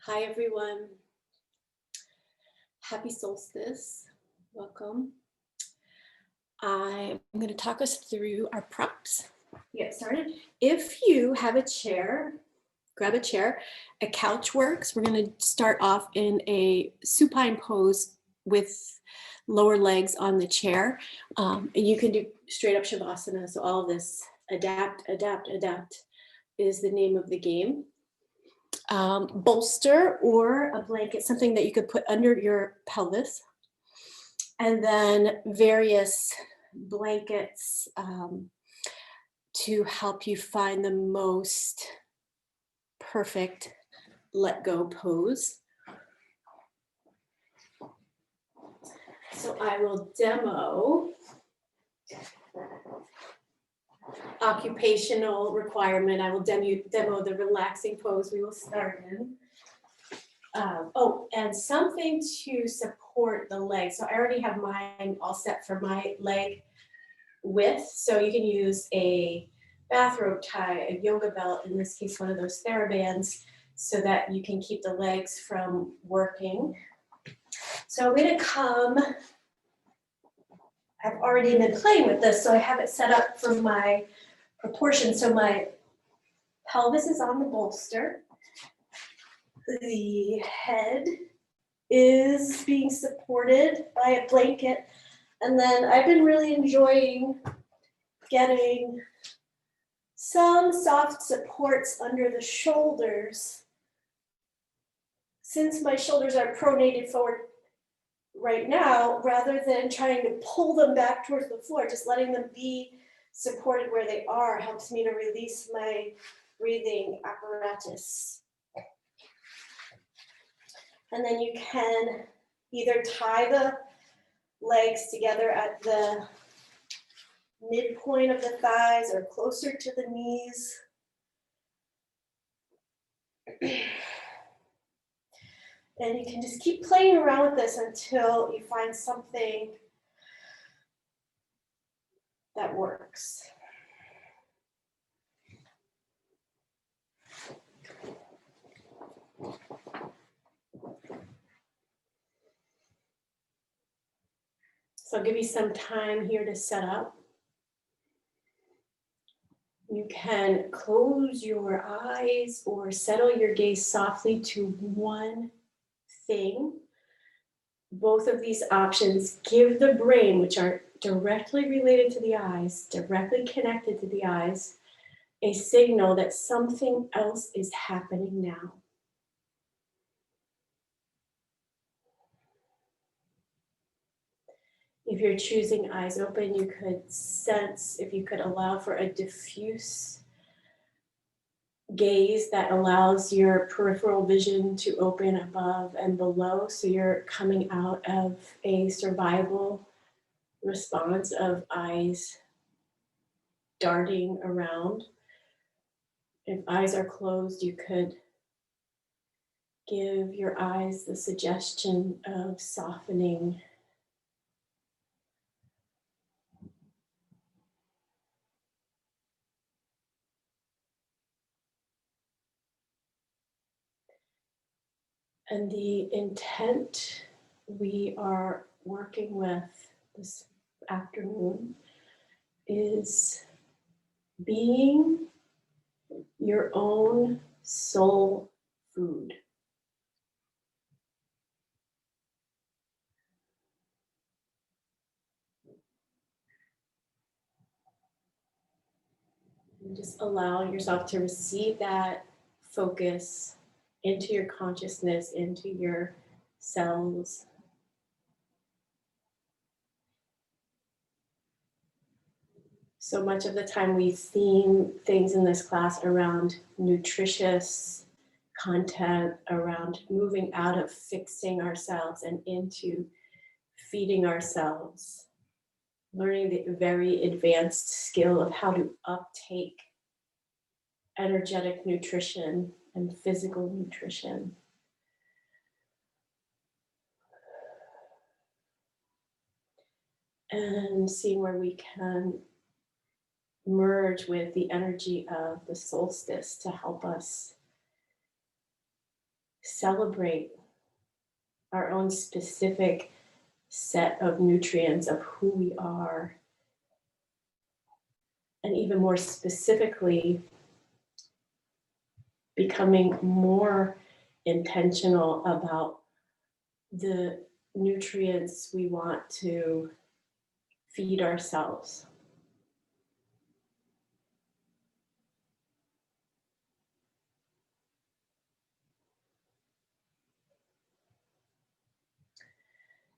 Hi, everyone. Happy solstice. Welcome. I'm going to talk us through our prompts. Get started. If you have a chair, grab a chair. A couch works. We're going to start off in a supine pose with lower legs on the chair. And you can do straight up Shavasana. So all of this, adapt, adapt, adapt is the name of the game. Bolster or a blanket, something that you could put under your pelvis, and then various blankets to help you find the most perfect let go pose. So I will demo occupational requirement. I will demo the relaxing pose we will start in. And something to support the leg. So I already have mine all set for my leg width. So you can use a bathrobe tie, a yoga belt, in this case, one of those TheraBands, so that you can keep the legs from working. So I'm gonna come, I've already been playing with this, so I have it set up for my proportion. So my pelvis is on the bolster. The head is being supported by a blanket. And then I've been really enjoying getting some soft supports under the shoulders. Since my shoulders are pronated forward right now, rather than trying to pull them back towards the floor, just letting them be supported where they are helps me to release my breathing apparatus. And then you can either tie the legs together at the midpoint of the thighs or closer to the knees. And you can just keep playing around with this until you find something that works. So I'll give you some time here to set up. You can close your eyes or settle your gaze softly to one thing. Both of these options give the brain, which are directly related to the eyes, directly connected to the eyes, a signal that something else is happening now. If you're choosing eyes open, you could sense, if you could allow for a diffuse gaze that allows your peripheral vision to open above and below. So you're coming out of a survival response of eyes darting around. If eyes are closed, you could give your eyes the suggestion of softening. And the intent we are working with this afternoon is being your own soul food. And just allow yourself to receive that focus into your consciousness, into your cells. So much of the time we theme things in this class around nutritious content, around moving out of fixing ourselves and into feeding ourselves, learning the very advanced skill of how to uptake energetic nutrition and physical nutrition. And seeing where we can merge with the energy of the solstice to help us celebrate our own specific set of nutrients of who we are, and even more specifically, becoming more intentional about the nutrients we want to feed ourselves.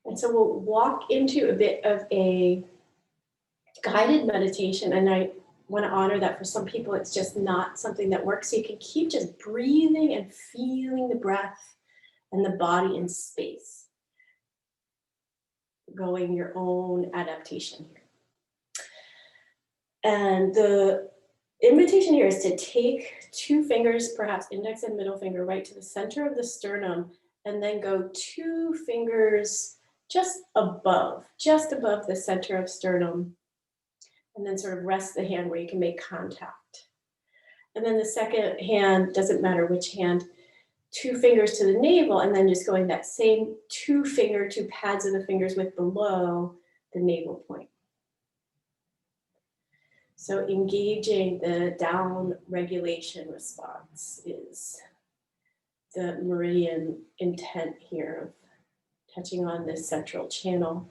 And so we'll walk into a bit of a guided meditation, and I want to honor that for some people it's just not something that works. So you can keep just breathing and feeling the breath and the body in space, going your own adaptation here. And the invitation here is to take 2 fingers, perhaps index and middle finger, right to the center of the sternum, and then go 2 fingers just above the center of sternum, and then sort of rest the hand where you can make contact. And then the second hand, doesn't matter which hand, 2 fingers to the navel, and then just going that same 2 pads of the fingers with below the navel point. So engaging the down regulation response is the meridian intent here of touching on this central channel.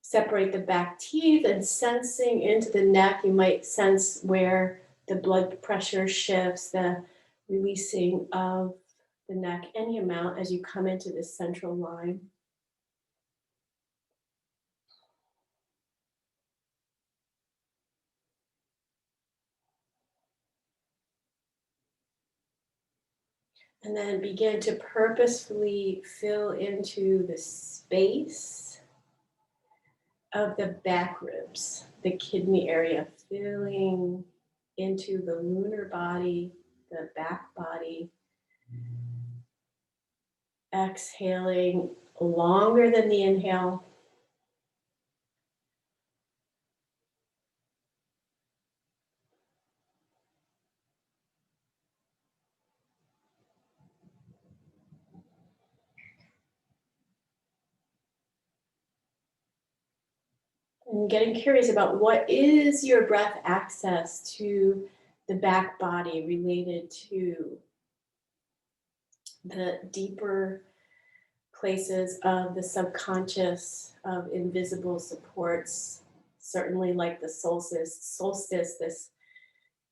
Separate the back teeth and sensing into the neck. You might sense where the blood pressure shifts, the releasing of the neck, any amount as you come into this central line. And then begin to purposefully fill into the space of the back ribs, the kidney area, filling into the lunar body, the back body. Exhaling longer than the inhale. And getting curious about what is your breath access to the back body related to the deeper places of the subconscious, of invisible supports, certainly like the solstice, this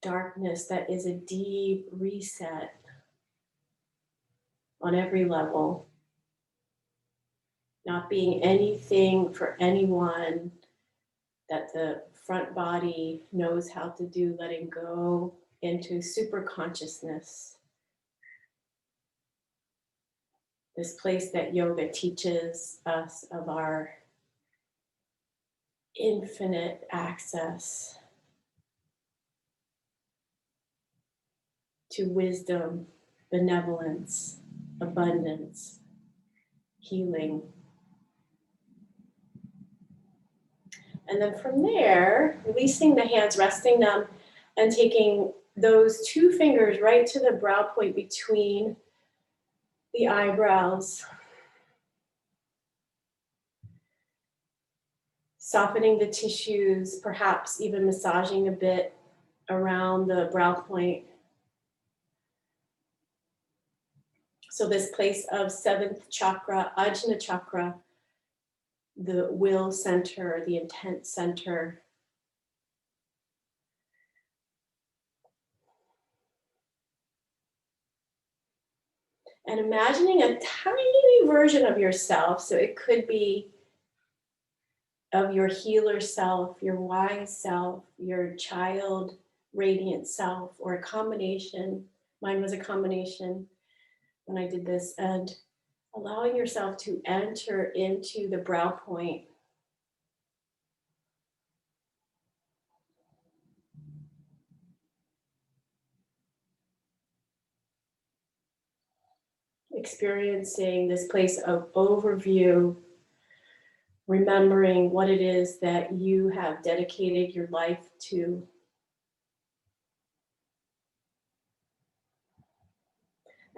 darkness that is a deep reset on every level, not being anything for anyone, that the front body knows how to do, letting go into super consciousness. This place that yoga teaches us of our infinite access to wisdom, benevolence, abundance, healing. And then from there, releasing the hands, resting them, and taking those 2 fingers right to the brow point between the eyebrows. Softening the tissues, perhaps even massaging a bit around the brow point. So this place of 7th chakra, Ajna chakra, the will center, the intent center. And imagining a tiny version of yourself. So it could be of your healer self, your wise self, your child radiant self, or a combination. Mine was a combination when I did this, and allowing yourself to enter into the brow point. Experiencing this place of overview, remembering what it is that you have dedicated your life to.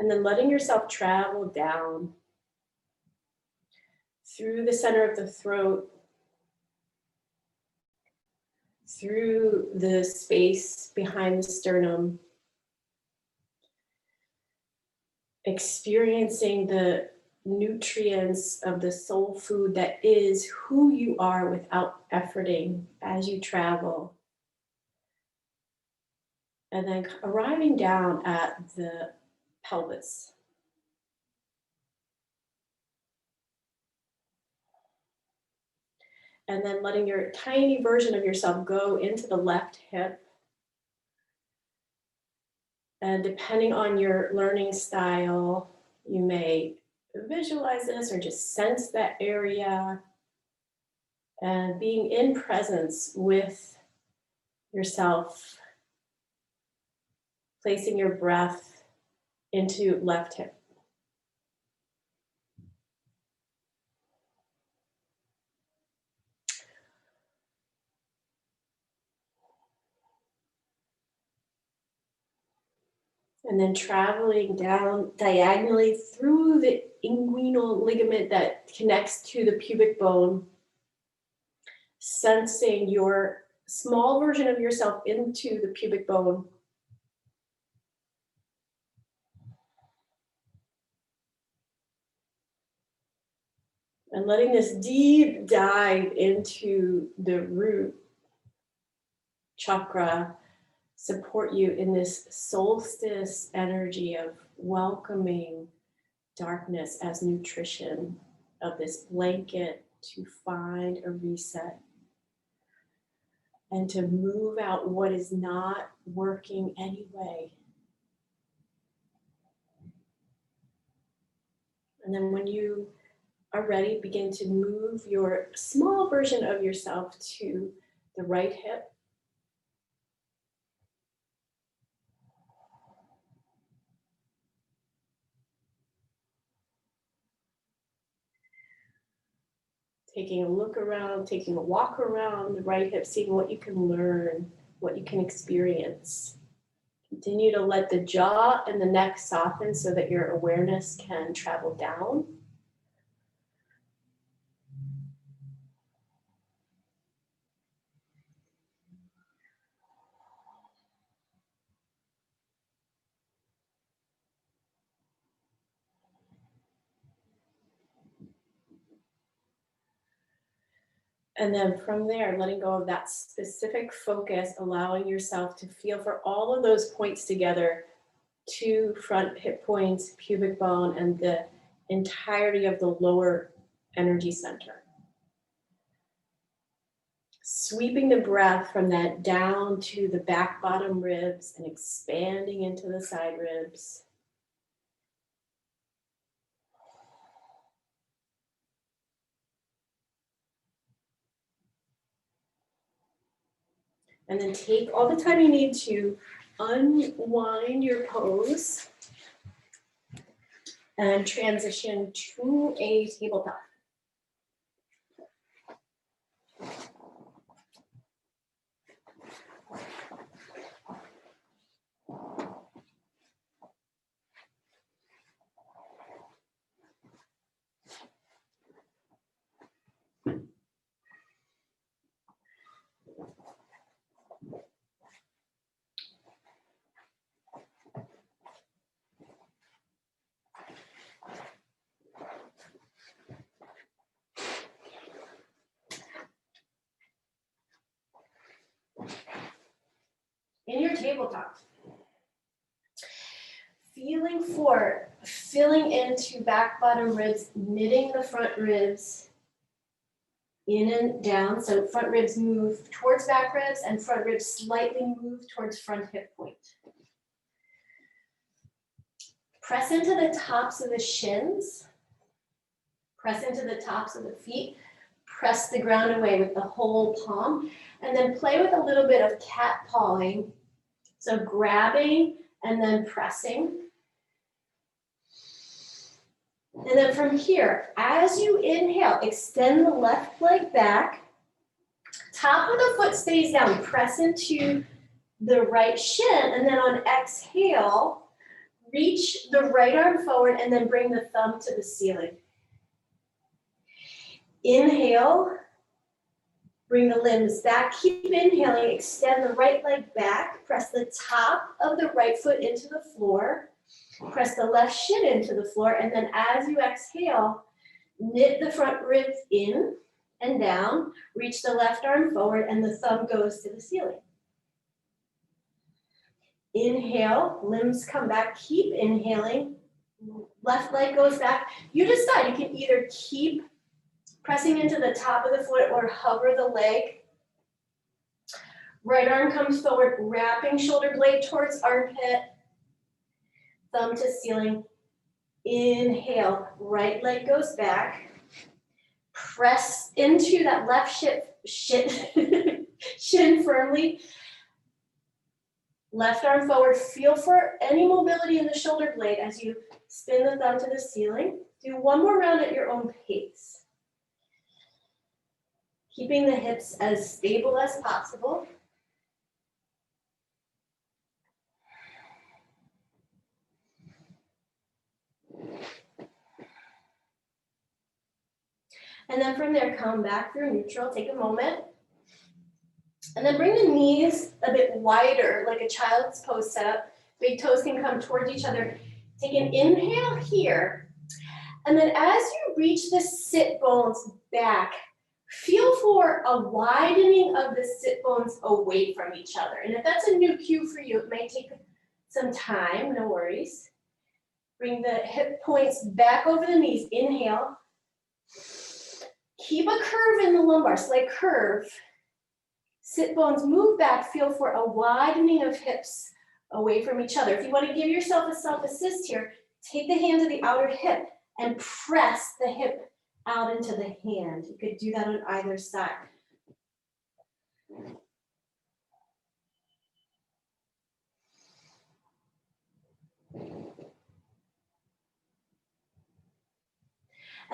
And then letting yourself travel down through the center of the throat, through the space behind the sternum, experiencing the nutrients of the soul food that is who you are without efforting as you travel. And then arriving down at the pelvis. And then letting your tiny version of yourself go into the left hip. And depending on your learning style, you may visualize this or just sense that area. And being in presence with yourself, placing your breath into left hip. And then traveling down diagonally through the inguinal ligament that connects to the pubic bone, sensing your small version of yourself into the pubic bone. And letting this deep dive into the root chakra support you in this solstice energy of welcoming darkness as nutrition, of this blanket to find a reset and to move out what is not working anyway. And then when you are ready, begin to move your small version of yourself to the right hip. Taking a look around, taking a walk around the right hip, seeing what you can learn, what you can experience. Continue to let the jaw and the neck soften so that your awareness can travel down. And then from there, letting go of that specific focus, allowing yourself to feel for all of those points together, 2 front hip points, pubic bone, and the entirety of the lower energy center. Sweeping the breath from that down to the back bottom ribs and expanding into the side ribs. And then take all the time you need to unwind your pose and transition to a tabletop. In your tabletop, filling into back bottom ribs, knitting the front ribs in and down. So front ribs move towards back ribs and front ribs slightly move towards front hip point. Press into the tops of the shins. Press into the tops of the feet. Press the ground away with the whole palm. And then play with a little bit of cat pawing. So grabbing and then pressing. And then from here, as you inhale, extend the left leg back. Top of the foot stays down. Press into the right shin. And then on exhale, Reach the right arm forward and then bring the thumb to the ceiling. Inhale, bring the limbs back. Keep inhaling, extend the right leg back. Press the top of the right foot into the floor. Press the left shin into the floor. And then as you exhale, knit the front ribs in and down. Reach the left arm forward and the thumb goes to the ceiling. Inhale, limbs come back, keep inhaling. Left leg goes back. You decide, you can either keep pressing into the top of the foot or hover the leg. Right arm comes forward, wrapping shoulder blade towards armpit. Thumb to ceiling. Inhale, right leg goes back. Press into that left shin firmly. Left arm forward, feel for any mobility in the shoulder blade as you spin the thumb to the ceiling. Do one more round at your own pace. Keeping the hips as stable as possible. And then from there, come back through neutral, take a moment. And then bring the knees a bit wider, like a child's pose setup. Big toes can come towards each other. Take an inhale here. And then as you reach the sit bones back, feel for a widening of the sit bones away from each other. And if that's a new cue for you, it may take some time, no worries. Bring the hip points back over the knees. Inhale. Keep a curve in the lumbar, slight curve. Sit bones move back, feel for a widening of hips away from each other. If you want to give yourself a self-assist here, take the hand to the outer hip and press the hip out into the hand. You could do that on either side.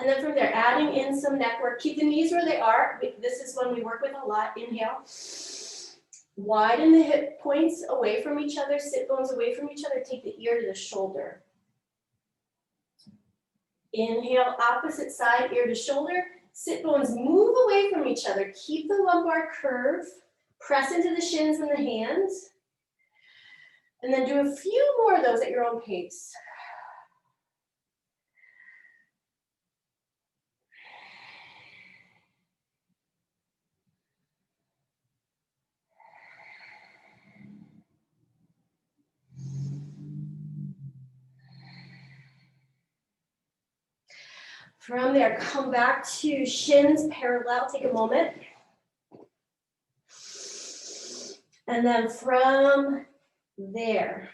And then from there, adding in some neck work. Keep the knees where they are. This is one we work with a lot. Inhale. Widen the hip points away from each other, sit bones away from each other. Take the ear to the shoulder. Inhale, opposite side, ear to shoulder. Sit bones move away from each other. Keep the lumbar curve. Press into the shins and the hands. And then do a few more of those at your own pace. From there, come back to shins parallel. Take a moment. And then from there,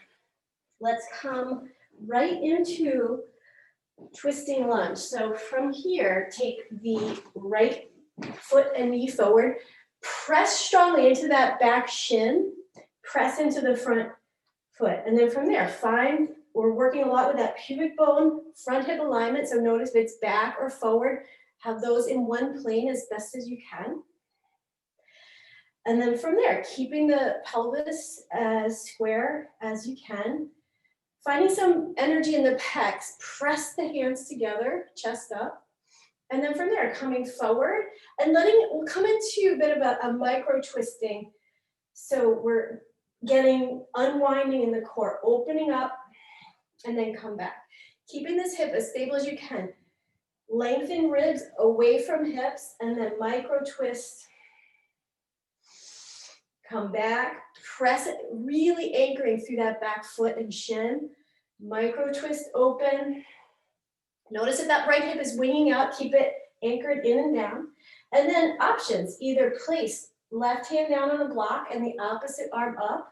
let's come right into twisting lunge. So from here, take the right foot and knee forward. Press strongly into that back shin. Press into the front foot. And then from there, we're working a lot with that pubic bone, front hip alignment. So notice if it's back or forward, have those in one plane as best as you can. And then from there, keeping the pelvis as square as you can. Finding some energy in the pecs, press the hands together, chest up. And then from there, coming forward and we'll come into a bit of a micro twisting. So we're getting unwinding in the core, opening up, and then come back. Keeping this hip as stable as you can. Lengthen ribs away from hips, and then micro twist. Come back, press it, really anchoring through that back foot and shin. Micro twist open. Notice if that right hip is winging out, keep it anchored in and down. And then options, either place left hand down on the block and the opposite arm up,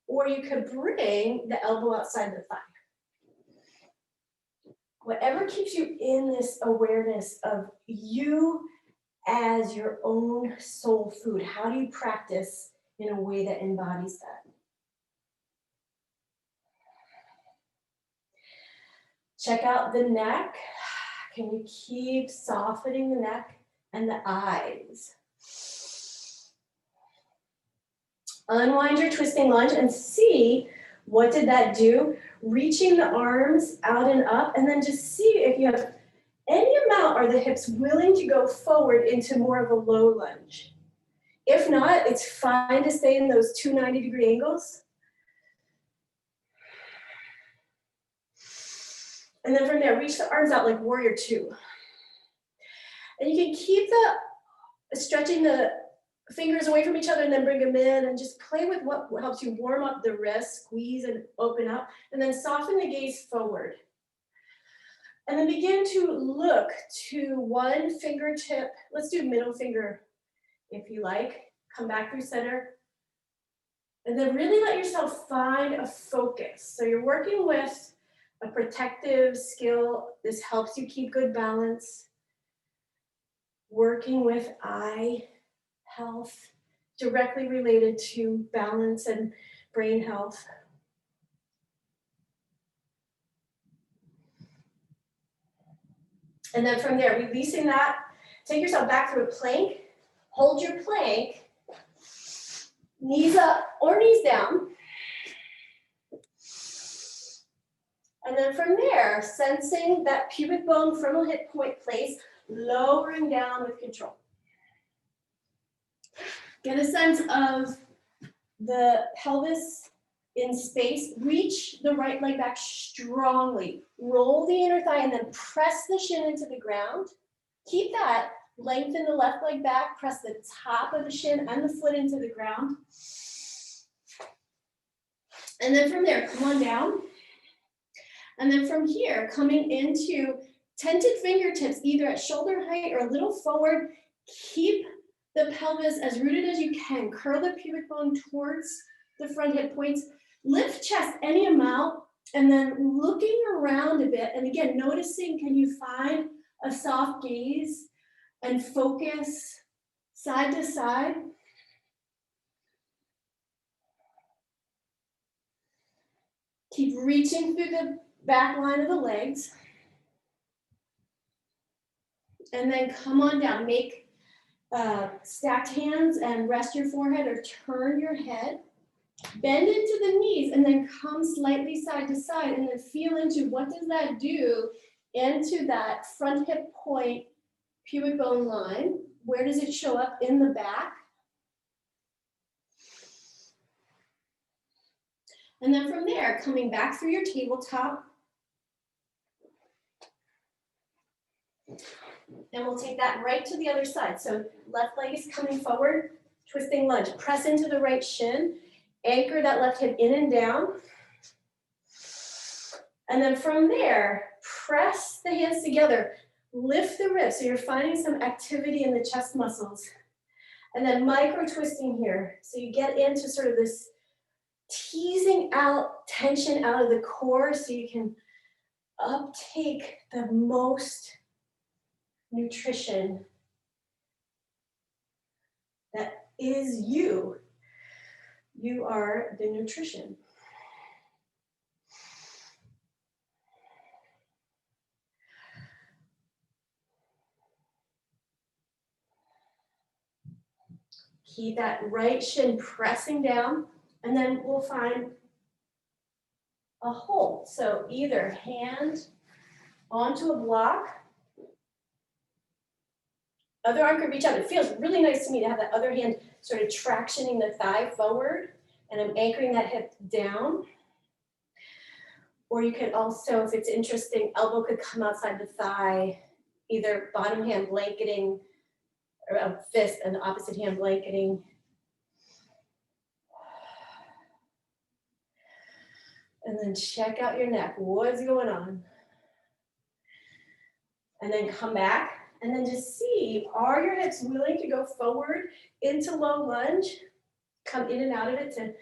or you could bring the elbow outside the thigh. Whatever keeps you in this awareness of you as your own soul food. How do you practice in a way that embodies that? Check out the neck. Can you keep softening the neck and the eyes? Unwind your twisting lunge and see What did that do? Reaching the arms out and up, and then just see if you have any amount, are the hips willing to go forward into more of a low lunge? If not, it's fine to stay in those 2 90-degree angles. And then from there, reach the arms out like warrior 2. And you can keep stretching the fingers away from each other and then bring them in and just play with what helps you warm up the wrist, squeeze and open up, and then soften the gaze forward. And then begin to look to one fingertip. Let's do middle finger if you like. Come back through center. And then really let yourself find a focus. So you're working with a protective skill. This helps you keep good balance. Working with eye health, directly related to balance and brain health. And then from there, releasing that, take yourself back through a plank, hold your plank, knees up or knees down. And then from there, sensing that pubic bone frontal hip point place, lowering down with control. Get a sense of the pelvis in space. Reach the right leg back strongly. Roll the inner thigh and then press the shin into the ground. Keep that. Lengthen the left leg back. Press the top of the shin and the foot into the ground. And then from there, come on down. And then from here, coming into tented fingertips, either at shoulder height or a little forward. Keep the pelvis as rooted as you can. Curl the pubic bone towards the front hip points. Lift chest any amount, and then looking around a bit. And again, noticing, can you find a soft gaze and focus side to side? Keep reaching through the back line of the legs. And then come on down. Make stacked hands and rest your forehead or turn your head. Bend into the knees and then come slightly side to side and then feel into what does that do into that front hip point pubic bone line. Where does it show up in the back? And then from there, coming back through your tabletop. And we'll take that right to the other side. So left leg is coming forward, twisting lunge. Press into the right shin. Anchor that left hip in and down. And then from there, press the hands together. Lift the ribs. So you're finding some activity in the chest muscles. And then micro twisting here. So you get into sort of this teasing out tension out of the core so you can uptake the most nutrition that is you. You are the nutrition. Keep that right shin pressing down, and then we'll find a hold. So either hand onto a block, other arm could reach out. It feels really nice to me to have that other hand sort of tractioning the thigh forward, and I'm anchoring that hip down. Or you could also, if it's interesting, elbow could come outside the thigh, either bottom hand blanketing, or a fist and the opposite hand blanketing. And then check out your neck. What's going on? And then come back. And then just see, are your hips willing to go forward into low lunge? Come in and out of it to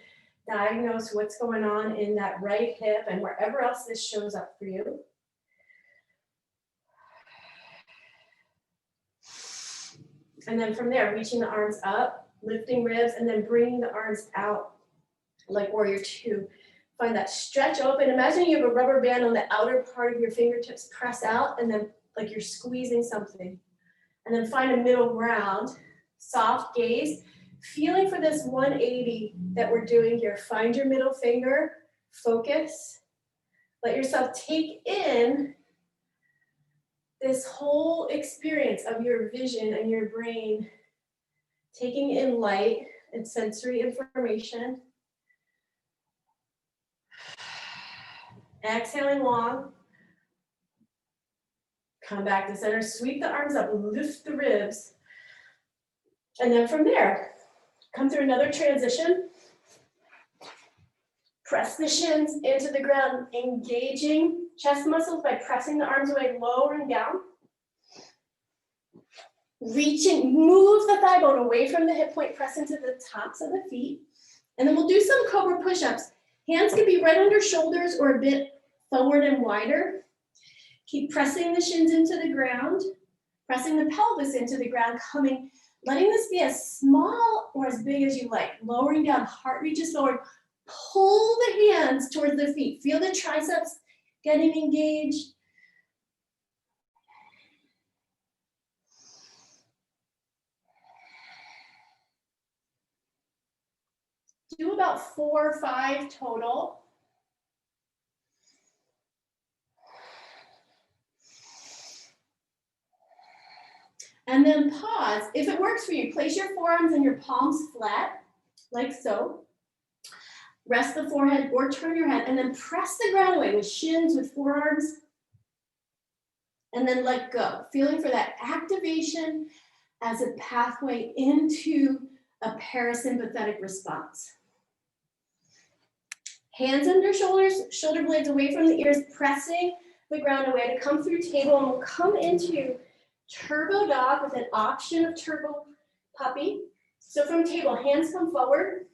diagnose what's going on in that right hip and wherever else this shows up for you. And then from there, reaching the arms up, lifting ribs, and then bringing the arms out like warrior two. Find that stretch open. Imagine you have a rubber band on the outer part of your fingertips, press out, and then like you're squeezing something. And then find a middle ground, soft gaze, feeling for this 180 that we're doing here. Find your middle finger, Focus. Let yourself take in this whole experience of your vision and your brain, taking in light and sensory information. Exhaling long. Come back to center, sweep the arms up, lift the ribs. And then from there, come through another transition. Press the shins into the ground, engaging chest muscles by pressing the arms away, lowering down. Reaching, move the thigh bone away from the hip point, press into the tops of the feet. And then we'll do some cobra push-ups. Hands can be right under shoulders or a bit forward and wider. Keep pressing the shins into the ground, pressing the pelvis into the ground, coming, letting this be as small or as big as you like. Lowering down, heart reaches forward. Pull the hands towards the feet. Feel the triceps getting engaged. Do about 4 or 5 total. And then pause. If it works for you, place your forearms and your palms flat, like so. Rest the forehead or turn your head, and then press the ground away with shins, with forearms, and then let go. Feeling for that activation as a pathway into a parasympathetic response. Hands under shoulders, shoulder blades away from the ears, pressing the ground away to come through table, and we'll come into turbo dog with an option of turbo puppy. So from table, hands come forward.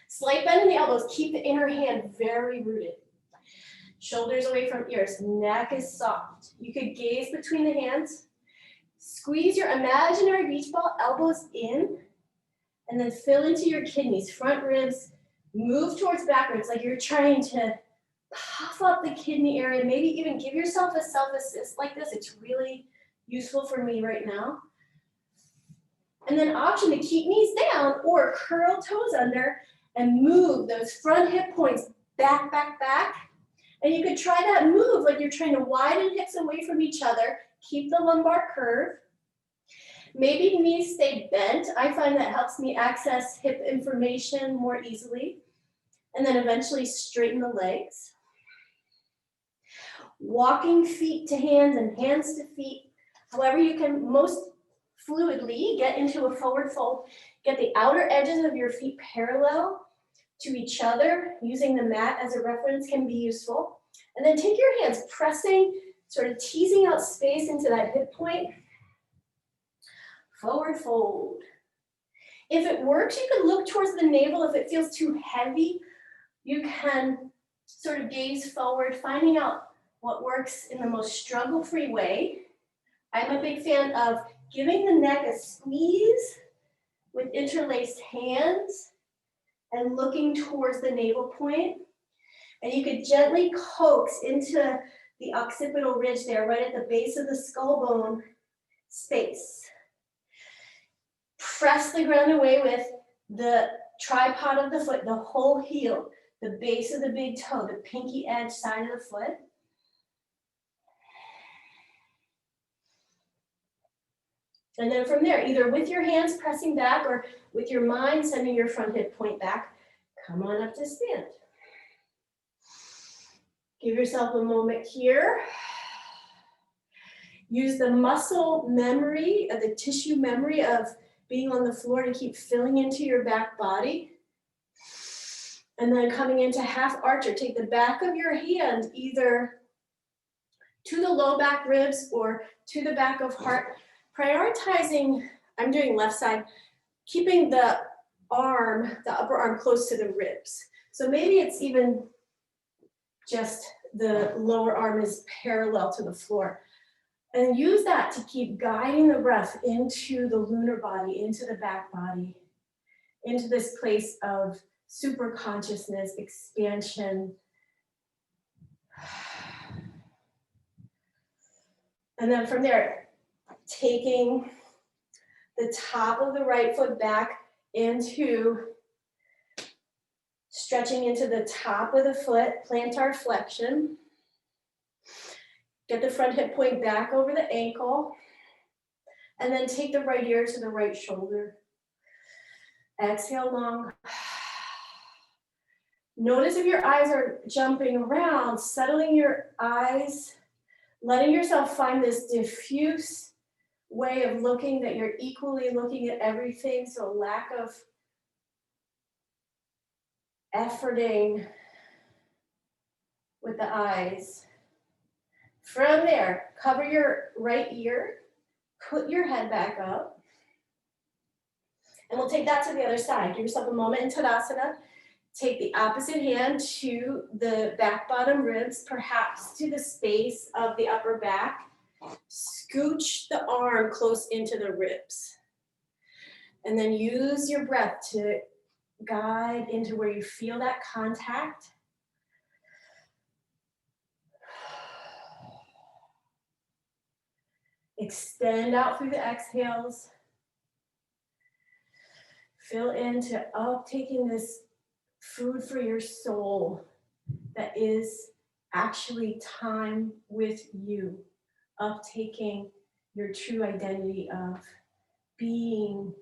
Slight bend in the elbows, keep the inner hand very rooted. Shoulders away from ears, neck is soft. You could gaze between the hands. Squeeze your imaginary beach ball, elbows in, and then fill into your kidneys, front ribs, move towards backwards like you're trying to puff up the kidney area, maybe even give yourself a self-assist like this. It's really useful for me right now. And then option to keep knees down or curl toes under and move those front hip points back, back, back. And you could try that move like you're trying to widen hips away from each other. Keep the lumbar curve. Maybe knees stay bent. I find that helps me access hip information more easily. And then eventually straighten the legs. Walking feet to hands and hands to feet. However you can most fluidly get into a forward fold. Get the outer edges of your feet parallel to each other. Using the mat as a reference can be useful. And then take your hands, pressing, sort of teasing out space into that hip point. Forward fold. If it works, you can look towards the navel. If it feels too heavy, you can sort of gaze forward, finding out what works in the most struggle-free way. I'm a big fan of giving the neck a squeeze with interlaced hands and looking towards the navel point. And you could gently coax into the occipital ridge there, right at the base of the skull bone space. Press the ground away with the tripod of the foot, the whole heel, the base of the big toe, the pinky edge side of the foot. And then from there, either with your hands pressing back or with your mind sending your front hip point back, come on up to stand. Give yourself a moment here. Use the muscle memory, the tissue memory of being on the floor to keep filling into your back body. And then coming into half archer, take the back of your hand either to the low back ribs or to the back of heart. Prioritizing, I'm doing left side, keeping the arm, the upper arm close to the ribs. So maybe it's even just the lower arm is parallel to the floor. And use that to keep guiding the breath into the lunar body, into the back body, into this place of super consciousness, expansion. And then from there, taking the top of the right foot back into Stretching into the top of the foot, plantar flexion. Get the front hip point back over the ankle. And then take the right ear to the right shoulder. Exhale long. Notice if your eyes are jumping around, settling your eyes, letting yourself find this diffuse way of looking that you're equally looking at everything, so lack of efforting with the eyes. From there, cover your right ear, put your head back up, and we'll take that to the other side. Give yourself a moment in Tadasana. Take the opposite hand to the back bottom ribs, perhaps to the space of the upper back. Scooch the arm close into the ribs. And then use your breath to guide into where you feel that contact. Extend out through the exhales. Fill into taking this food for your soul that is actually time with you, of taking your true identity of being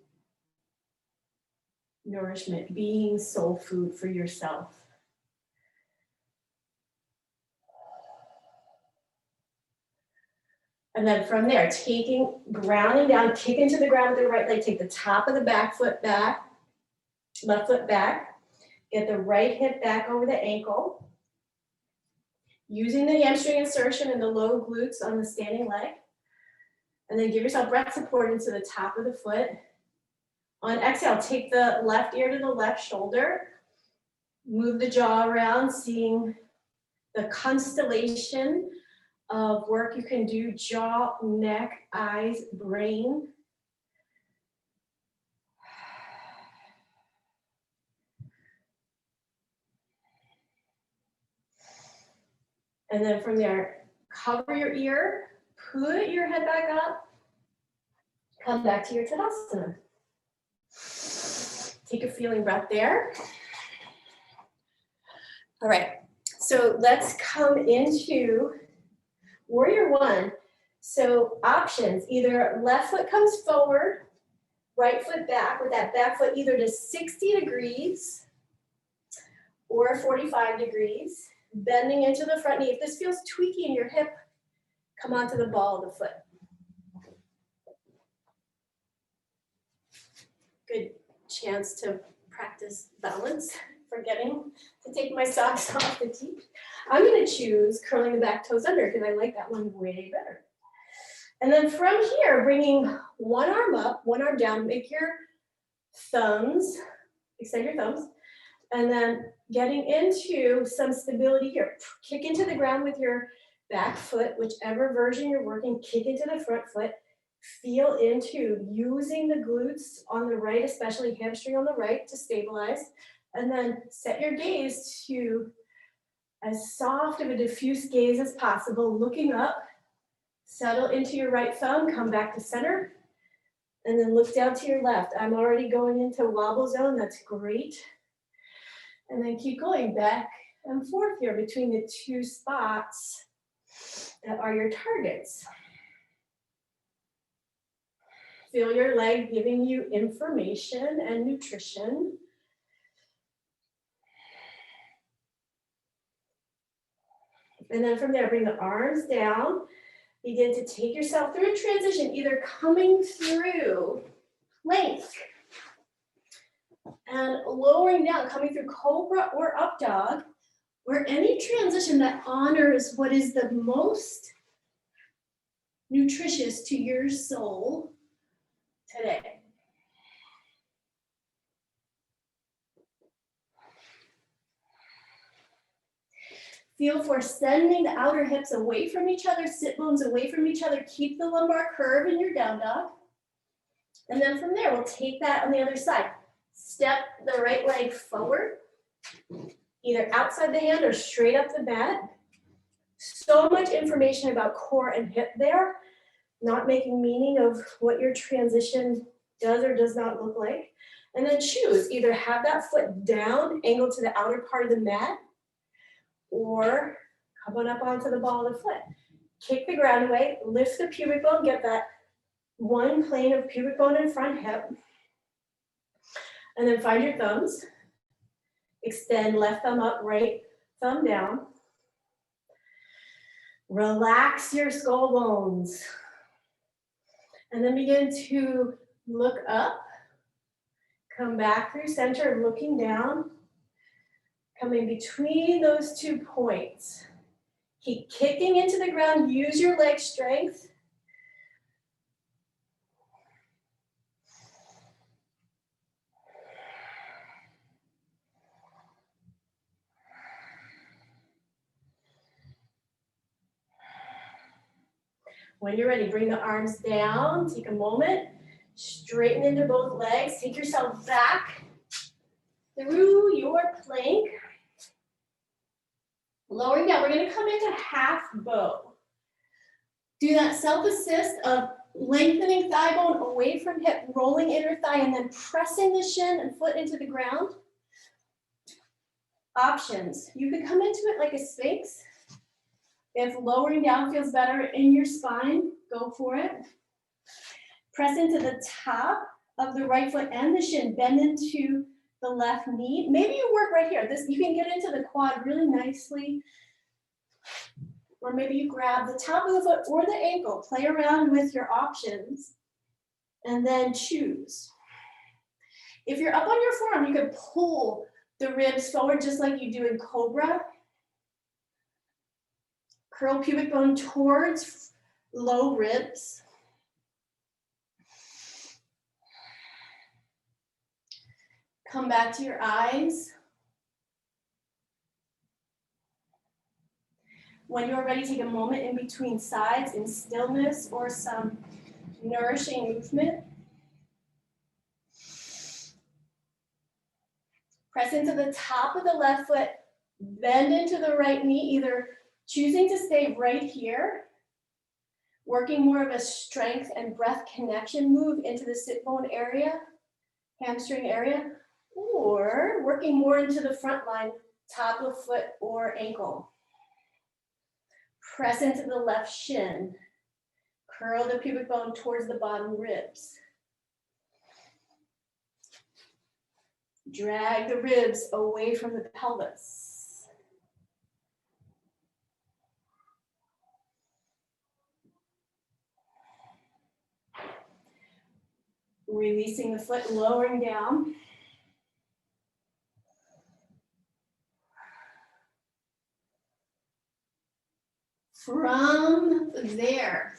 nourishment, being soul food for yourself. And then from there, grounding down, kick into the ground with the right leg, take the top of the back foot back, left foot back, get the right hip back over the ankle, using the hamstring insertion and the low glutes on the standing leg. And then give yourself breath support into the top of the foot. On exhale, take the left ear to the left shoulder, move the jaw around, seeing the constellation of work you can do, jaw, neck, eyes, brain. And then from there, cover your ear, put your head back up, come back to your Tadasana. Take a feeling breath there. All right, so let's come into Warrior One. So options, either left foot comes forward, right foot back, with that back foot either to 60 degrees or 45 degrees, bending into the front knee. If this feels tweaky in your hip, come onto the ball of the foot. Good chance to practice balance, forgetting to take my socks off the teeth. I'm gonna choose curling the back toes under because I like that one way better. And then from here, bringing one arm up, one arm down, make your thumbs, extend your thumbs, and then getting into some stability here. Kick into the ground with your back foot, whichever version you're working, kick into the front foot. Feel into using the glutes on the right, especially hamstring on the right, to stabilize. And then set your gaze to as soft of a diffuse gaze as possible, looking up. Settle into your right thumb, come back to center, and then look down to your left. I'm already going into wobble zone, that's great. And then keep going back and forth here between the two spots that are your targets. Feel your leg giving you information and nutrition. And then from there, bring the arms down. Begin to take yourself through a transition, either coming through plank and lowering down, coming through cobra or up dog, or any transition that honors what is the most nutritious to your soul today. Feel for sending the outer hips away from each other, sit bones away from each other. Keep the lumbar curve in your down dog. And then from there, we'll take that on the other side. Step the right leg forward, either outside the hand or straight up the mat. So much information about core and hip there, not making meaning of what your transition does or does not look like. And then choose, either have that foot down, angled to the outer part of the mat, or come on up onto the ball of the foot. Kick the ground away, lift the pubic bone, get that one plane of pubic bone in front hip. And then find your thumbs. Extend left thumb up, right thumb down. Relax your skull bones. And then begin to look up. Come back through center, looking down. Come in between those 2 points. Keep kicking into the ground. Use your leg strength. When you're ready, bring the arms down. Take a moment. Straighten into both legs. Take yourself back through your plank. Lowering down, we're gonna come into half bow. Do that self-assist of lengthening thigh bone away from hip, rolling inner thigh, and then pressing the shin and foot into the ground. Options, you could come into it like a sphinx. If lowering down feels better in your spine, go for it. Press into the top of the right foot and the shin, bend into the left knee. Maybe you work right here. This, you can get into the quad really nicely. Or maybe you grab the top of the foot or the ankle. Play around with your options and then choose. If you're up on your forearm, you could pull the ribs forward just like you do in cobra. Curl pubic bone towards low ribs. Come back to your eyes. When you're ready, take a moment in between sides in stillness or some nourishing movement. Press into the top of the left foot, bend into the right knee, either choosing to stay right here, working more of a strength and breath connection move into the sit bone area, hamstring area, or working more into the front line, top of foot or ankle. Press into the left shin. Curl the pubic bone towards the bottom ribs. Drag the ribs away from the pelvis. Releasing the foot, lowering down. From there,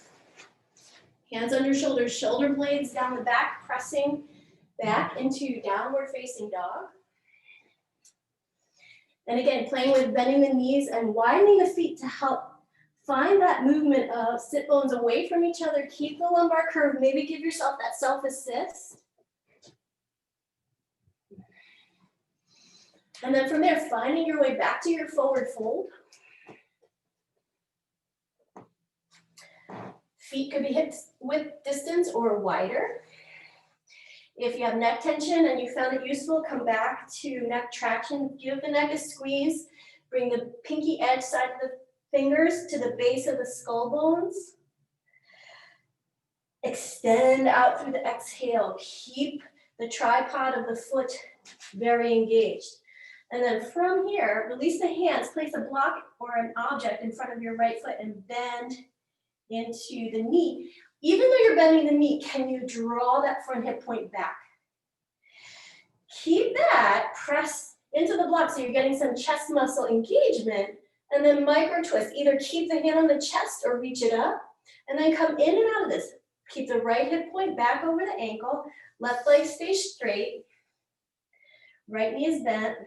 hands under shoulders, shoulder blades down the back, pressing back into downward facing dog. And again, playing with bending the knees and widening the feet to help find that movement of sit bones away from each other. Keep the lumbar curve, maybe give yourself that self-assist. And then from there, finding your way back to your forward fold. Feet could be hip width distance or wider. If you have neck tension and you found it useful, come back to neck traction. Give the neck a squeeze. Bring the pinky edge side of the fingers to the base of the skull bones. Extend out through the exhale. Keep the tripod of the foot very engaged. And then from here, release the hands. Place a block or an object in front of your right foot and bend into the knee. Even though you're bending the knee, can you draw that front hip point back? Keep that, press into the block so you're getting some chest muscle engagement, and then micro twist. Either keep the hand on the chest or reach it up, and then come in and out of this. Keep the right hip point back over the ankle, left leg stays straight, right knee is bent.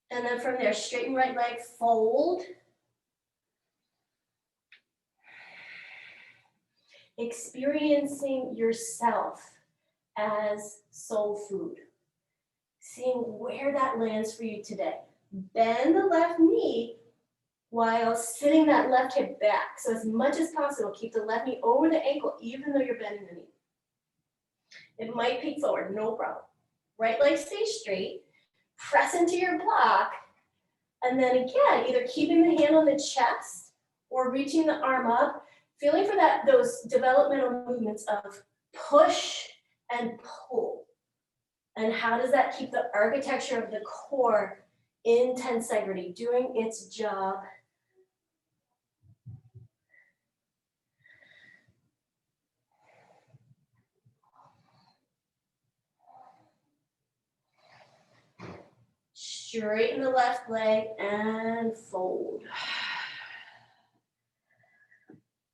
And then from there, straighten right leg, fold. Experiencing yourself as soul food. Seeing where that lands for you today. Bend the left knee while sitting that left hip back. So as much as possible, keep the left knee over the ankle, even though you're bending the knee. It might peek forward, no problem. Right leg stays straight, press into your block, and then again, either keeping the hand on the chest or reaching the arm up, feeling for those developmental movements of push and pull. And how does that keep the architecture of the core in tensegrity, doing its job? Straighten the left leg and fold.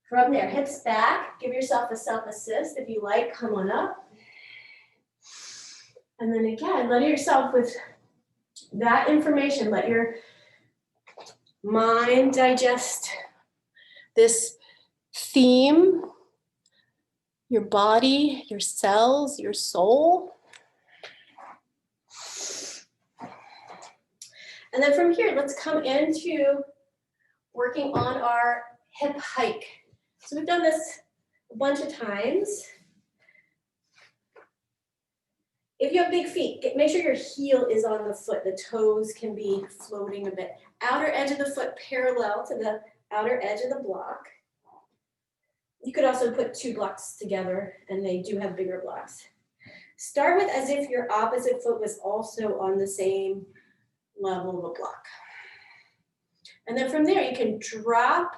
From there, hips back, give yourself a self-assist. If you like, come on up. And then again, let yourself with that information, let your mind digest this theme, your body, your cells, your soul. And then from here, let's come into working on our hip hike. So we've done this a bunch of times. If you have big feet, make sure your heel is on the foot. The toes can be floating a bit. Outer edge of the foot parallel to the outer edge of the block. You could also put two blocks together, and they do have bigger blocks. Start with as if your opposite foot was also on the same level of a block. And then from there, you can drop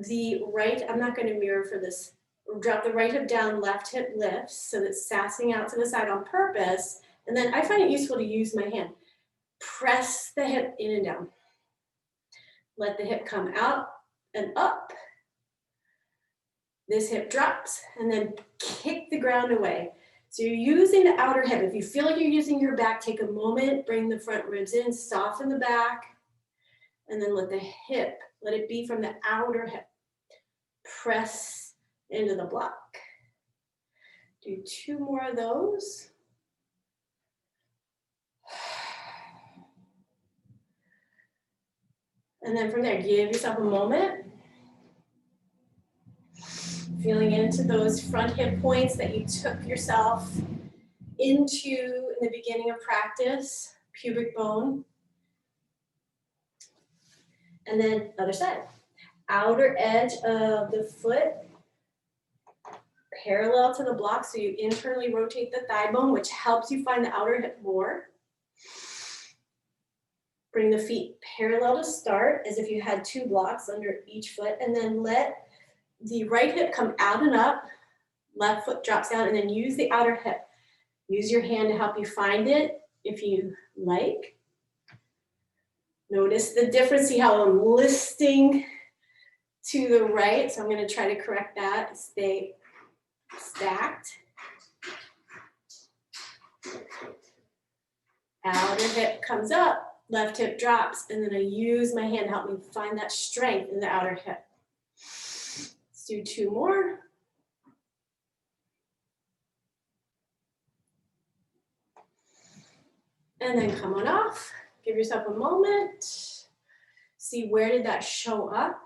the right, I'm not going to mirror for this, drop the right hip down, left hip lifts, so that's sassing out to the side on purpose. And then I find it useful to use my hand. Press the hip in and down. Let the hip come out and up. This hip drops, and then kick the ground away. So you're using the outer hip. If you feel like you're using your back, take a moment, bring the front ribs in, soften the back, and then let the hip, let it be from the outer hip. Press into the block. Do two more of those. And then from there, give yourself a moment. Feeling into those front hip points that you took yourself into in the beginning of practice, pubic bone. And then other side. Outer edge of the foot, parallel to the block, so you internally rotate the thigh bone, which helps you find the outer hip more. Bring the feet parallel to start, as if you had two blocks under each foot, and then let the right hip come out and up, left foot drops down, and then use the outer hip. Use your hand to help you find it if you like. Notice the difference, see how I'm listing to the right, so I'm going to try to correct that, stay stacked. Outer hip comes up, left hip drops, and then I use my hand to help me find that strength in the outer hip. Let's do two more. And then come on off. Give yourself a moment. See where did that show up.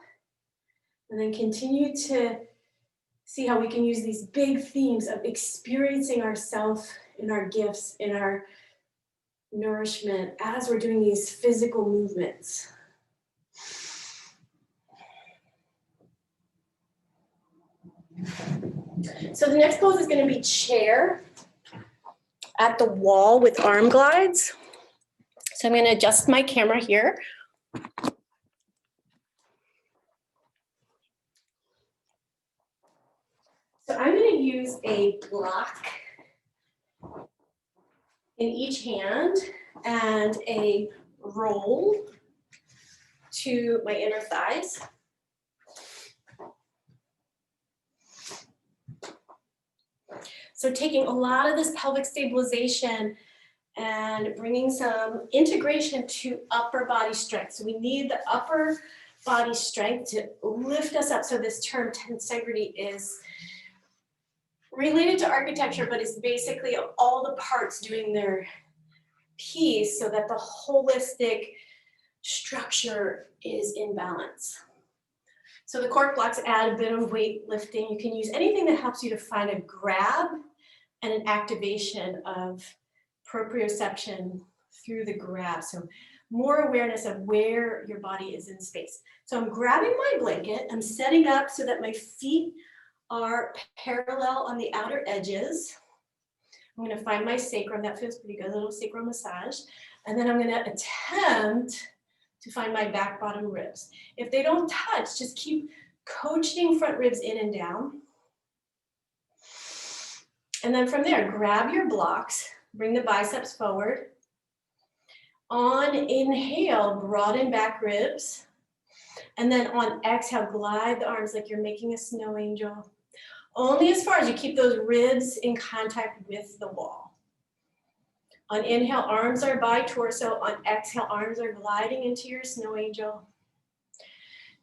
And then continue to see how we can use these big themes of experiencing ourselves in our gifts, in our nourishment, as we're doing these physical movements. So the next pose is going to be chair at the wall with arm glides. So I'm going to adjust my camera here. So I'm going to use a block in each hand and a roll to my inner thighs. So taking a lot of this pelvic stabilization and bringing some integration to upper body strength. So we need the upper body strength to lift us up. So this term tensegrity is related to architecture, but it's basically all the parts doing their piece so that the holistic structure is in balance. So the cork blocks add a bit of weight lifting. You can use anything that helps you to find a grab and an activation of proprioception through the grab. So more awareness of where your body is in space. So I'm grabbing my blanket. I'm setting up so that my feet are parallel on the outer edges. I'm going to find my sacrum. That feels pretty good, a little sacral massage. And then I'm going to attempt to find my back bottom ribs. If they don't touch, just keep coaching front ribs in and down. And then from there, grab your blocks, bring the biceps forward. On inhale, broaden back ribs. And then on exhale, glide the arms like you're making a snow angel. Only as far as you keep those ribs in contact with the wall. On inhale, arms are by torso. On exhale, arms are gliding into your snow angel.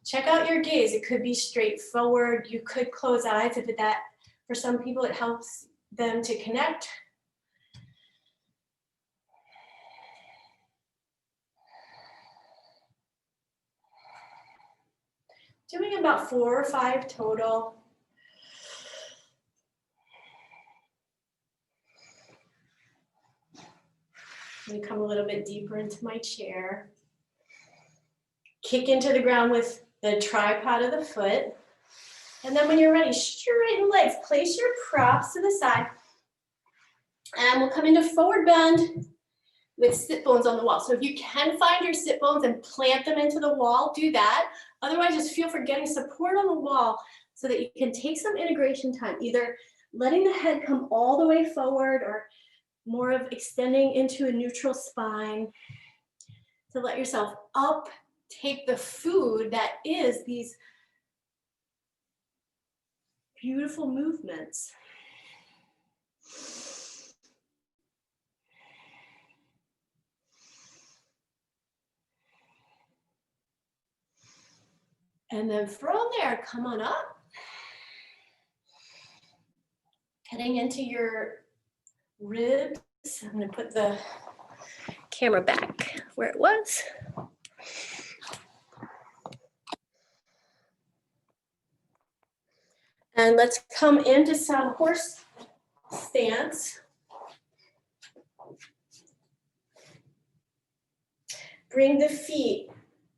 Check out your gaze. It could be straight forward. You could close eyes if that, for some people, it helps them to connect. Doing about 4 or 5 total. I'm gonna come a little bit deeper into my chair. Kick into the ground with the tripod of the foot. And then when you're ready, straighten legs. Place your props to the side. And we'll come into forward bend with sit bones on the wall. So if you can find your sit bones and plant them into the wall, do that. Otherwise, just feel for getting support on the wall so that you can take some integration time, either letting the head come all the way forward or more of extending into a neutral spine to let yourself up, take the food that is these beautiful movements. And then from there, come on up. Heading into your ribs. I'm going to put the camera back where it was. And let's come into some horse stance. Bring the feet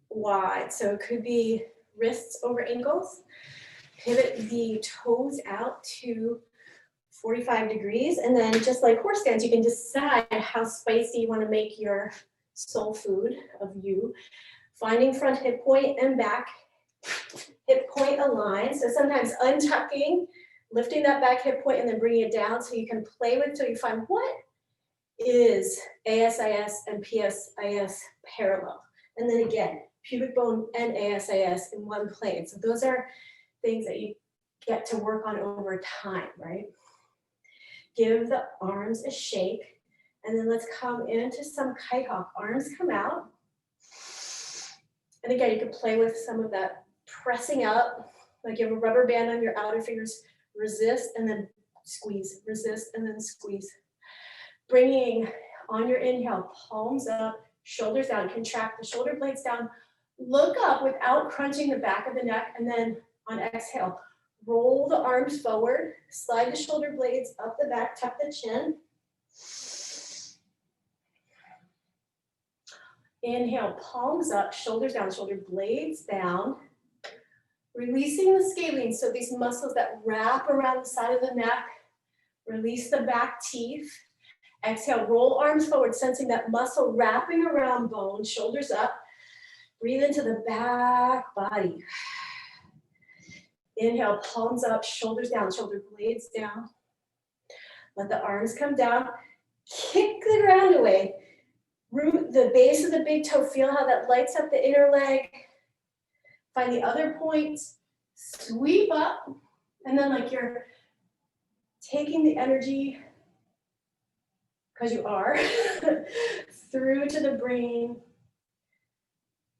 wide. So it could be wrists over ankles. Pivot the toes out to 45 degrees. And then just like horse stance, you can decide how spicy you want to make your soul food of you. Finding front hip point and back hip point aligned. So sometimes untucking, lifting that back hip point and then bringing it down so you can play with till you find what is ASIS and PSIS parallel. And then again, pubic bone and ASIS in one plane. So those are things that you get to work on over time, right? Give the arms a shake. And then let's come into some kite hawk. Arms come out. And again, you can play with some of that pressing up, like you have a rubber band on your outer fingers. Resist and then squeeze, resist and then squeeze. Bringing on your inhale, palms up, shoulders down, contract the shoulder blades down. Look up without crunching the back of the neck, and then on exhale, roll the arms forward, slide the shoulder blades up the back, tuck the chin. Inhale, palms up, shoulders down, shoulder blades down. Releasing the scalene, so these muscles that wrap around the side of the neck. Release the back teeth. Exhale, roll arms forward, sensing that muscle wrapping around bone, shoulders up. Breathe into the back body. Inhale, palms up, shoulders down, shoulder blades down. Let the arms come down. Kick the ground away. Root the base of the big toe. Feel how that lights up the inner leg. Find the other points. Sweep up. And then like you're taking the energy, because you are, through to the brain,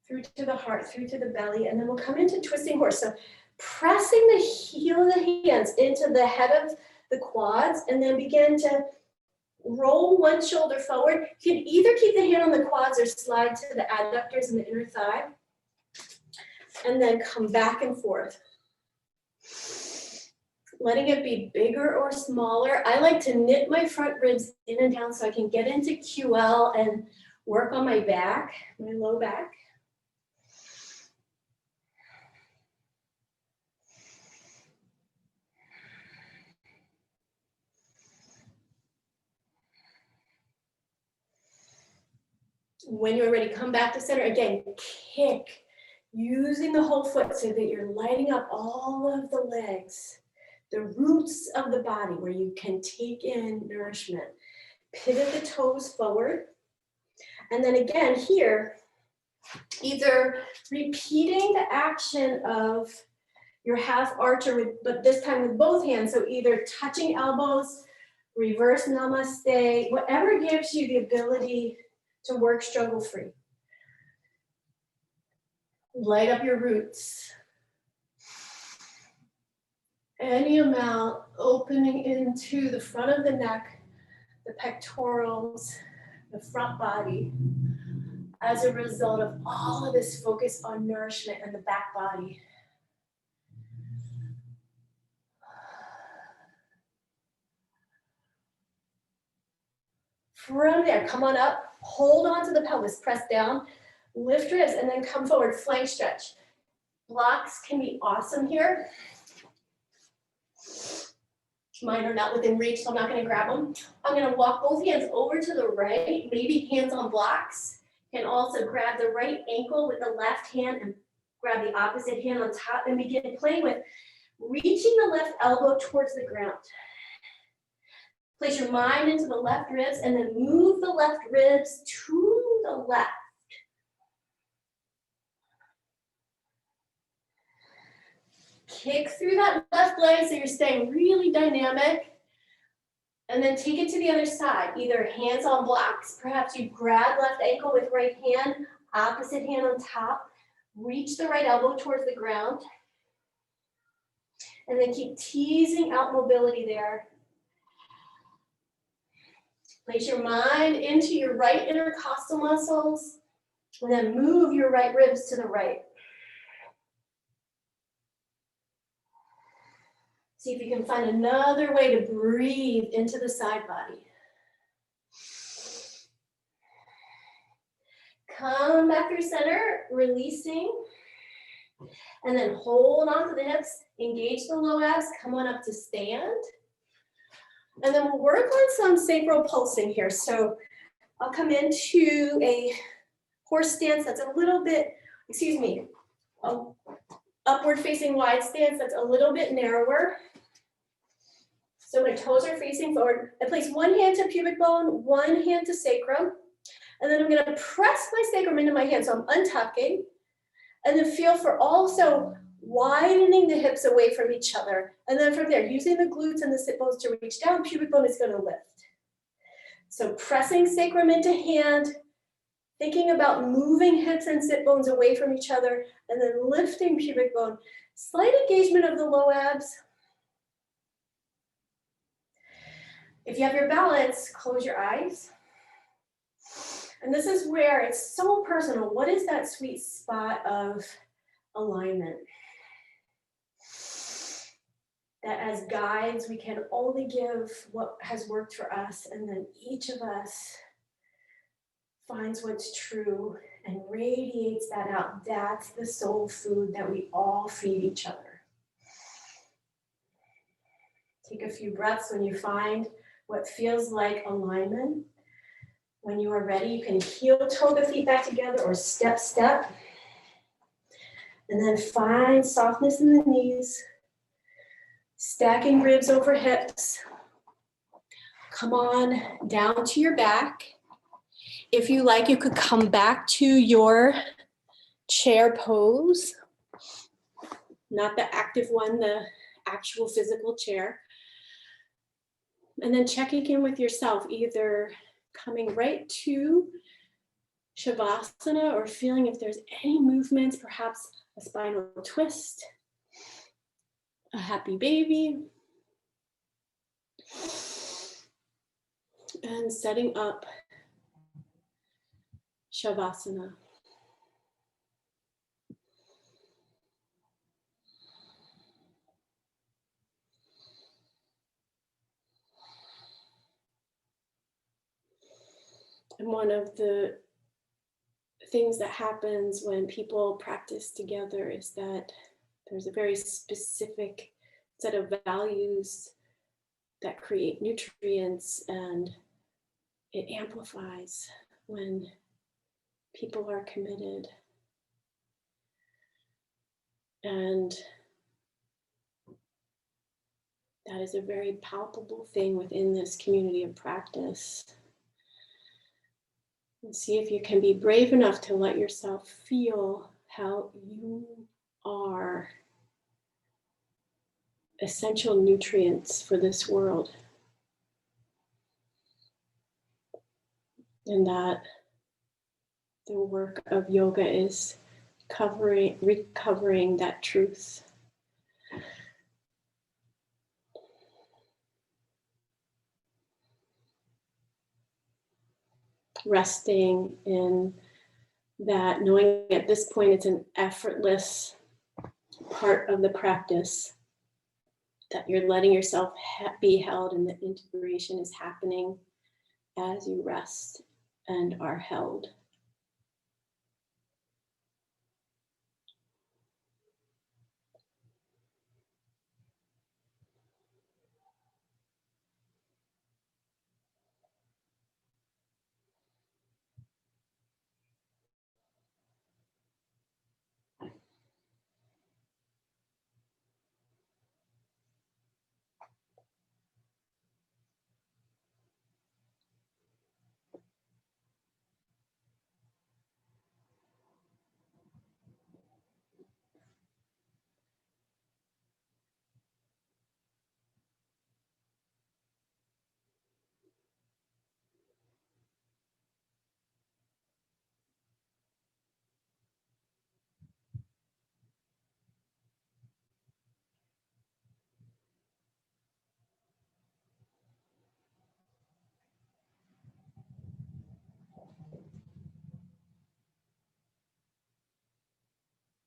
through to the heart, through to the belly, and then we'll come into twisting horse. So pressing the heel of the hands into the head of the quads, and then begin to roll one shoulder forward. You can either keep the hand on the quads or slide to the adductors and the inner thigh. And then come back and forth. Letting it be bigger or smaller. I like to knit my front ribs in and down so I can get into QL and work on my back, my low back. When you're ready, come back to center. Again, kick, using the whole foot so that you're lighting up all of the legs, the roots of the body where you can take in nourishment. Pivot the toes forward. And then again here, either repeating the action of your half archer, but this time with both hands. So either touching elbows, reverse namaste, whatever gives you the ability to work struggle free. Light up your roots. Any amount opening into the front of the neck, the pectorals, the front body, as a result of all of this focus on nourishment and the back body. From there, come on up, hold on to the pelvis, press down, lift ribs, and then come forward, flank stretch. Blocks can be awesome here. Mine are not within reach, so I'm not gonna grab them. I'm gonna walk both hands over to the right, maybe hands on blocks. You can also grab the right ankle with the left hand and grab the opposite hand on top and begin playing with reaching the left elbow towards the ground. Place your mind into the left ribs and then move the left ribs to the left. Kick through that left leg so you're staying really dynamic. And then take it to the other side, either hands on blocks, perhaps you grab left ankle with right hand, opposite hand on top, reach the right elbow towards the ground, and then keep teasing out mobility there. Place your mind into your right intercostal muscles, and then move your right ribs to the right. See if you can find another way to breathe into the side body. Come back through center, releasing. And then hold on to the hips, engage the low abs, come on up to stand. And then we'll work on some sacral pulsing here. So I'll come into a horse stance that's a little bit, upward facing wide stance that's a little bit narrower. So my toes are facing forward. I place one hand to pubic bone, one hand to sacrum. And then I'm gonna press my sacrum into my hand. So I'm untucking. And then feel for also widening the hips away from each other. And then from there, using the glutes and the sit bones to reach down, pubic bone is gonna lift. So pressing sacrum into hand, thinking about moving hips and sit bones away from each other, and then lifting pubic bone. Slight engagement of the low abs. If you have your balance, close your eyes. And this is where it's so personal. What is that sweet spot of alignment? That as guides, we can only give what has worked for us, and then each of us finds what's true and radiates that out. That's the soul food that we all feed each other. Take a few breaths when you find what feels like alignment. When you are ready, you can heel toe the feet back together or step, step. And then find softness in the knees, stacking ribs over hips. Come on down to your back. If you like, you could come back to your chair pose. Not the active one, the actual physical chair. And then checking in with yourself, either coming right to Shavasana or feeling if there's any movements, perhaps a spinal twist, a happy baby. And setting up Shavasana. And one of the things that happens when people practice together is that there's a very specific set of values that create nutrients, and it amplifies when people are committed. And that is a very palpable thing within this community of practice. And see if you can be brave enough to let yourself feel how you are essential nutrients for this world. And that the work of yoga is recovering that truth. Resting in that, knowing at this point it's an effortless part of the practice, that you're letting yourself be held, and the integration is happening as you rest and are held.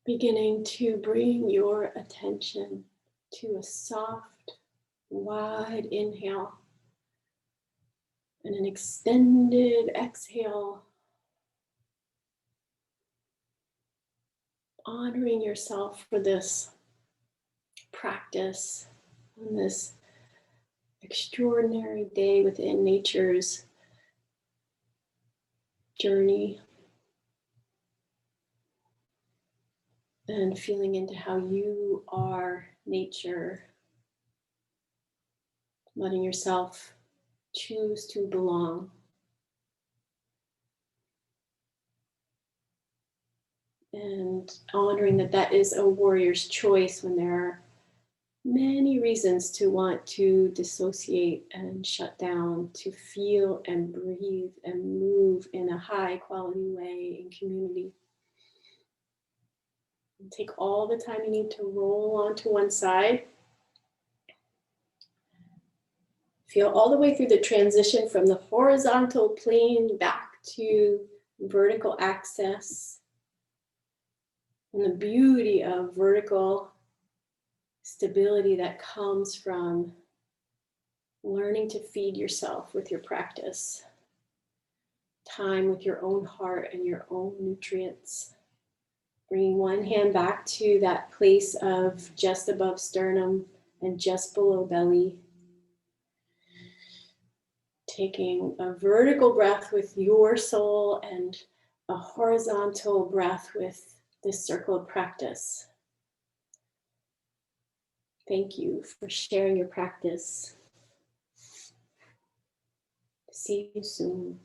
Beginning to bring your attention to a soft, wide inhale and an extended exhale, honoring yourself for this practice on this extraordinary day within nature's journey, and feeling into how you are nature, letting yourself choose to belong. And honoring that that is a warrior's choice when there are many reasons to want to dissociate and shut down, to feel and breathe and move in a high quality way in community. And take all the time you need to roll onto one side. Feel all the way through the transition from the horizontal plane back to vertical access, and the beauty of vertical stability that comes from learning to feed yourself with your practice. Time with your own heart and your own nutrients. Bringing one hand back to that place of just above sternum and just below belly. Taking a vertical breath with your soul and a horizontal breath with this circle of practice. Thank you for sharing your practice. See you soon.